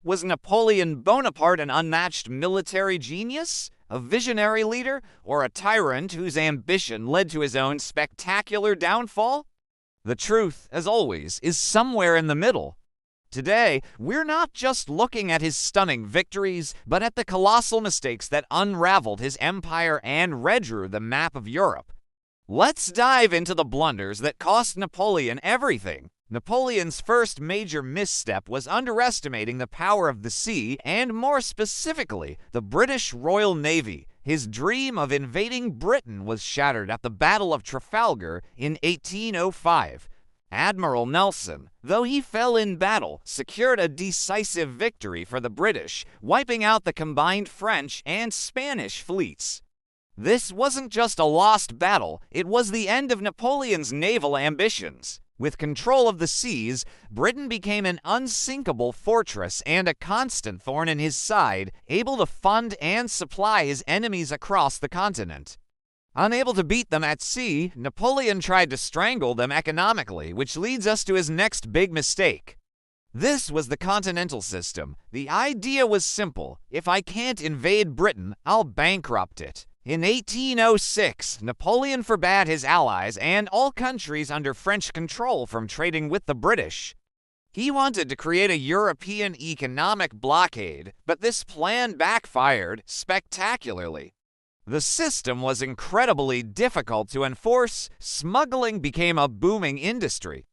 Was Napoleon Bonaparte an unmatched military genius, a visionary leader, or a tyrant whose ambition led to his own spectacular downfall? The truth, as always, is somewhere in the middle. Today, we're not just looking at his stunning victories, but at the colossal mistakes that unraveled his empire and redrew the map of Europe. Let's dive into the blunders that cost Napoleon everything. Napoleon's first major misstep was underestimating the power of the sea and, more specifically, the British Royal Navy. His dream of invading Britain was shattered at the Battle of Trafalgar in 1805. Admiral Nelson, though he fell in battle, secured a decisive victory for the British, wiping out the combined French and Spanish fleets. This wasn't just a lost battle, it was the end of Napoleon's naval ambitions. With control of the seas, Britain became an unsinkable fortress and a constant thorn in his side, able to fund and supply his enemies across the continent. Unable to beat them at sea, Napoleon tried to strangle them economically, which leads us to his next big mistake. This was the continental system. The idea was simple: if I can't invade Britain, I'll bankrupt it. In 1806, Napoleon forbade his allies and all countries under French control from trading with the British. He wanted to create a European economic blockade, but this plan backfired spectacularly. The system was incredibly difficult to enforce. Smuggling became a booming industry.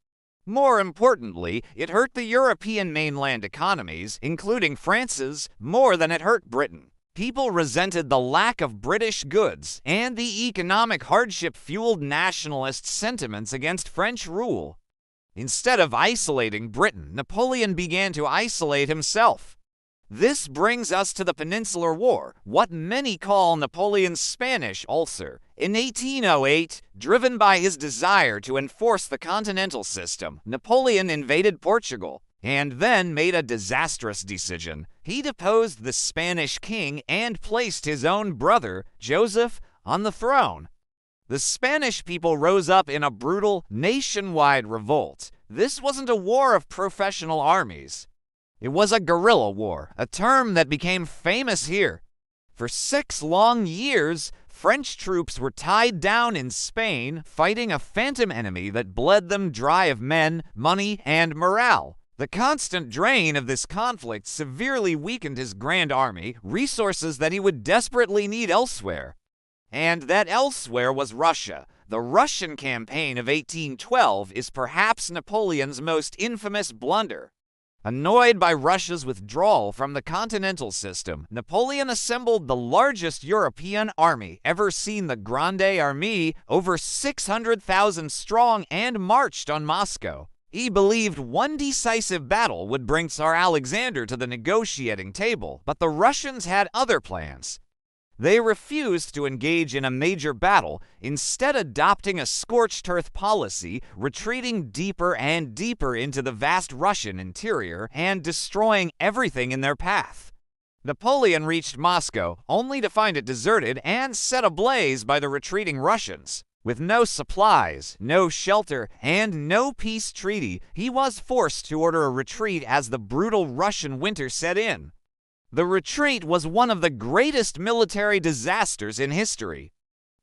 More importantly, it hurt the European mainland economies, including France's, more than it hurt Britain. People resented the lack of British goods, and the economic hardship fueled nationalist sentiments against French rule. Instead of isolating Britain, Napoleon began to isolate himself. This brings us to the Peninsular War, what many call Napoleon's Spanish ulcer. In 1808, driven by his desire to enforce the continental system, Napoleon invaded Portugal, and then made a disastrous decision. He deposed the Spanish king and placed his own brother, Joseph, on the throne. The Spanish people rose up in a brutal, nationwide revolt. This wasn't a war of professional armies. It was a guerrilla war, a term that became famous here. For 6 long years, French troops were tied down in Spain, fighting a phantom enemy that bled them dry of men, money, and morale. The constant drain of this conflict severely weakened his grand army, resources that he would desperately need elsewhere. And that elsewhere was Russia. The Russian campaign of 1812 is perhaps Napoleon's most infamous blunder. Annoyed by Russia's withdrawal from the continental system, Napoleon assembled the largest European army ever seen, the Grande Armée, over 600,000 strong, and marched on Moscow. He believed one decisive battle would bring Tsar Alexander to the negotiating table, but the Russians had other plans. They refused to engage in a major battle, instead adopting a scorched earth policy, retreating deeper and deeper into the vast Russian interior and destroying everything in their path. Napoleon reached Moscow, only to find it deserted and set ablaze by the retreating Russians. With no supplies, no shelter, and no peace treaty, he was forced to order a retreat as the brutal Russian winter set in. The retreat was one of the greatest military disasters in history.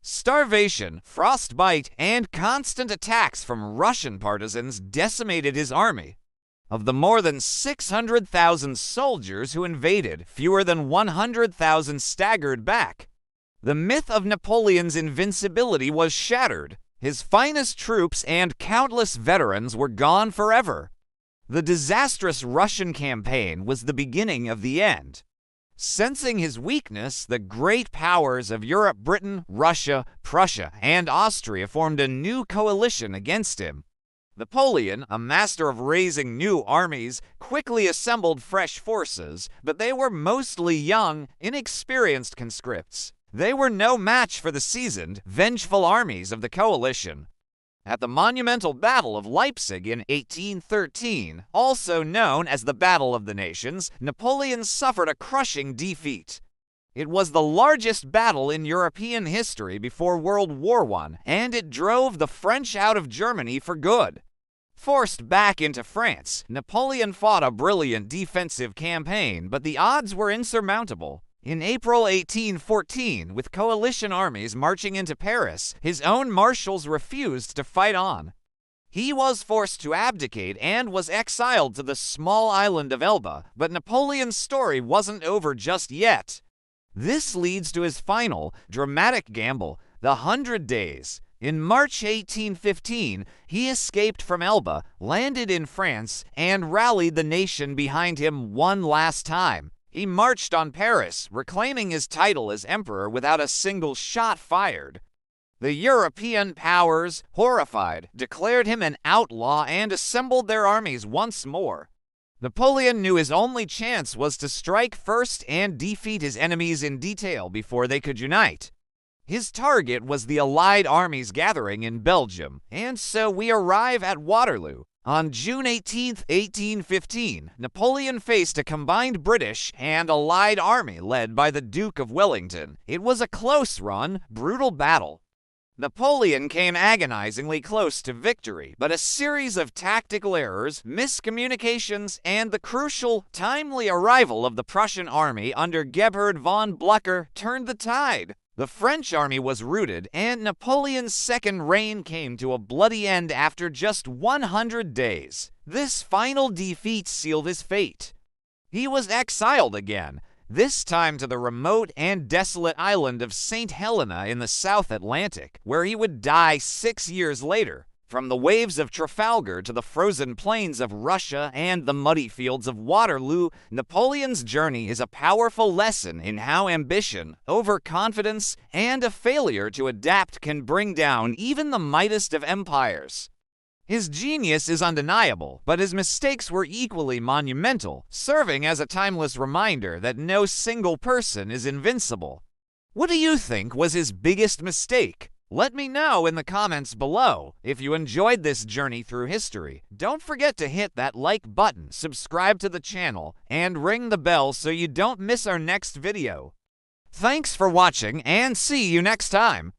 Starvation, frostbite, and constant attacks from Russian partisans decimated his army. Of the more than 600,000 soldiers who invaded, fewer than 100,000 staggered back. The myth of Napoleon's invincibility was shattered. His finest troops and countless veterans were gone forever. The disastrous Russian campaign was the beginning of the end. Sensing his weakness, the great powers of Europe, Britain, Russia, Prussia, and Austria formed a new coalition against him. Napoleon, a master of raising new armies, quickly assembled fresh forces, but they were mostly young, inexperienced conscripts. They were no match for the seasoned, vengeful armies of the coalition. At the monumental Battle of Leipzig in 1813, also known as the Battle of the Nations, Napoleon suffered a crushing defeat. It was the largest battle in European history before World War I, and it drove the French out of Germany for good. Forced back into France, Napoleon fought a brilliant defensive campaign, but the odds were insurmountable. In April 1814, with coalition armies marching into Paris, his own marshals refused to fight on. He was forced to abdicate and was exiled to the small island of Elba, but Napoleon's story wasn't over just yet. This leads to his final, dramatic gamble, the 100 Days. In March 1815, he escaped from Elba, landed in France, and rallied the nation behind him one last time. He marched on Paris, reclaiming his title as emperor without a single shot fired. The European powers, horrified, declared him an outlaw and assembled their armies once more. Napoleon knew his only chance was to strike first and defeat his enemies in detail before they could unite. His target was the Allied armies gathering in Belgium, and so we arrive at Waterloo. On June 18, 1815, Napoleon faced a combined British and Allied army led by the Duke of Wellington. It was a close-run, brutal battle. Napoleon came agonizingly close to victory, but a series of tactical errors, miscommunications, and the crucial, timely arrival of the Prussian army under Gebhard von Blücher turned the tide. The French army was routed, and Napoleon's second reign came to a bloody end after just 100 days. This final defeat sealed his fate. He was exiled again, this time to the remote and desolate island of St. Helena in the South Atlantic, where he would die 6 years later. From the waves of Trafalgar to the frozen plains of Russia and the muddy fields of Waterloo, Napoleon's journey is a powerful lesson in how ambition, overconfidence, and a failure to adapt can bring down even the mightiest of empires. His genius is undeniable, but his mistakes were equally monumental, serving as a timeless reminder that no single person is invincible. What do you think was his biggest mistake? Let me know in the comments below. If you enjoyed this journey through history, don't forget to hit that like button, subscribe to the channel, and ring the bell so you don't miss our next video. Thanks for watching, and see you next time.